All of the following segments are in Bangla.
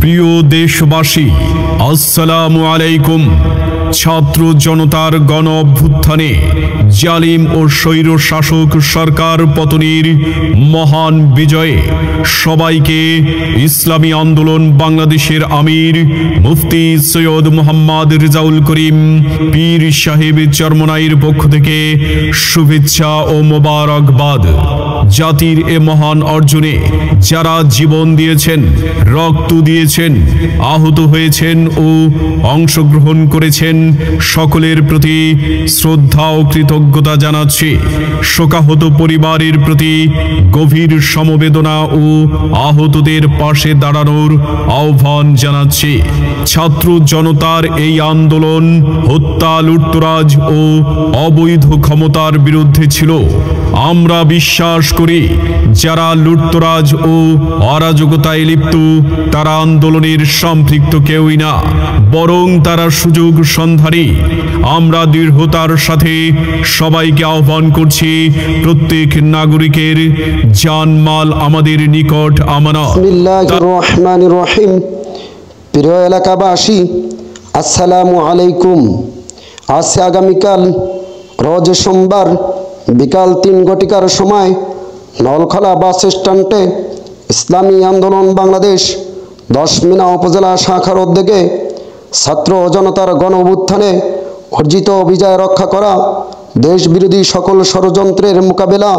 প্রিয় দেশবাসী, আসসালামু আলাইকুম। ছাত্র জনতার গণ অভ্যুত্থানে জালিম ও স্বৈর শাসক সরকার পতনের মহান বিজয়ে সবাইকে ইসলামী আন্দোলন বাংলাদেশের আমির মুফতি সৈয়দ মোহাম্মদ রেজাউল করিম পীর সাহেব চরমনাইর পক্ষ থেকে শুভেচ্ছা ও মোবারকবাদ। জাতির এ মহান অর্জনে যারা জীবন দিয়েছেন, রক্ত দিয়েছেন, আহত হয়েছেন ও অংশগ্রহণ করেছেন, সকলের প্রতি শ্রদ্ধা ও কৃতজ্ঞতা জানাচ্ছি। শোকাহত পরিবারের প্রতি গভীর সমবেদনা ও আহতদের পাশে দাঁড়ানোর আহ্বান জানাচ্ছি। ছাত্র জনতার এই আন্দোলন হত্যা, লুটতরাজ ও অবৈধ ক্ষমতার বিরুদ্ধে ছিল। আমরা বিশ্বাস করি, যারা লুটতরাজ ও অরাজকতায় লিপ্ত তারা আন্দোলনের সম্পৃক্ত কেউই না, বরং তারা সুযোগ সন্ধানী। আমরা দৃঢ়তার সাথে সবাইকে আহ্বান করছি, প্রত্যেক নাগরিকের জানমাল আমাদের নিকট আমানত। বিসমিল্লাহির রহমানির রহিম। প্রিয় এলাকাবাসী, আসসালামু আলাইকুম। আজ আগামীকাল রোজ সোমবার বিকাল 3 ঘটিকার সময় নলখলা বাস স্ট্যান্ডে ইসলামী আন্দোলন বাংলাদেশ 10 মিনা উপজেলা শাখার উদ্যোগে ছাত্র জনতার গণ অভ্যুত্থানে অর্জিত বিজয় রক্ষা করা, দেশবিরোধী সকল ষড়যন্ত্রের মোকাবেলা,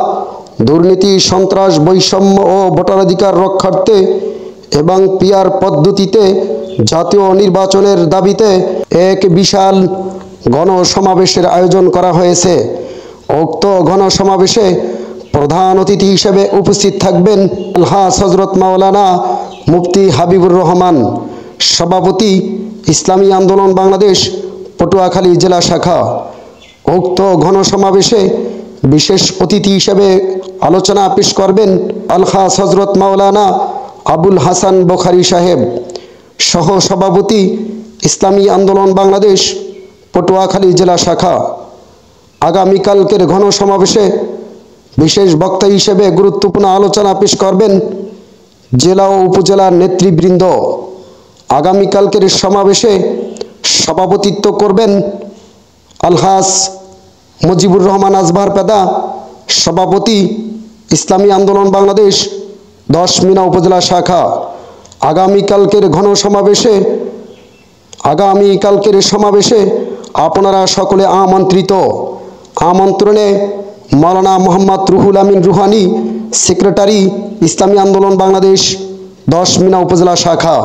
দুর্নীতি, সন্ত্রাস, বৈষম্য ও ভোটাধিকার রক্ষার্থে এবং পিআর পদ্ধতিতে জাতীয় নির্বাচনের দাবিতে এক বিশাল গণসমাবেশের আয়োজন করা হয়েছে। উক্ত গণসমাবেশে প্রধান অতিথি হিসেবে উপস্থিত থাকবেন আলহাজ হযরত মাওলানা মুফতি হাবিবুর রহমান, সভাপতি ইসলামী আন্দোলন বাংলাদেশ পটুয়াখালী জেলা শাখা। উক্ত গণসমাবেশে বিশেষ অতিথি হিসেবে আলোচনা পেশ করবেন আলহাজ হযরত মাওলানা আবুল হাসান বুখারী সাহেব, সহ সভাপতি ইসলামী আন্দোলন বাংলাদেশ পটুয়াখালী জেলা শাখা। আগামীকালকের গণসমাবেশে বিশেষ বক্তা হিসেবে গুরুত্বপূর্ণ আলোচনা পেশ করবেন জেলা ও উপজেলার নেতৃবৃন্দ। আগামীকালকের সমাবেশে সভাপতিত্ব করবেন আলহাজ মুজিবুর রহমান আজবার পেদা, সভাপতি ইসলামী আন্দোলন বাংলাদেশ 10 মিনা উপজেলা শাখা। আগামীকালকের সমাবেশে আপনারা সকলে আমন্ত্রিত। আমন্ত্রণে মাওলানা মোহাম্মদ রুহুল আমিন রুহানি, সেক্রেটারি ইসলামী আন্দোলন বাংলাদেশ 10 মিনা উপজেলা শাখা।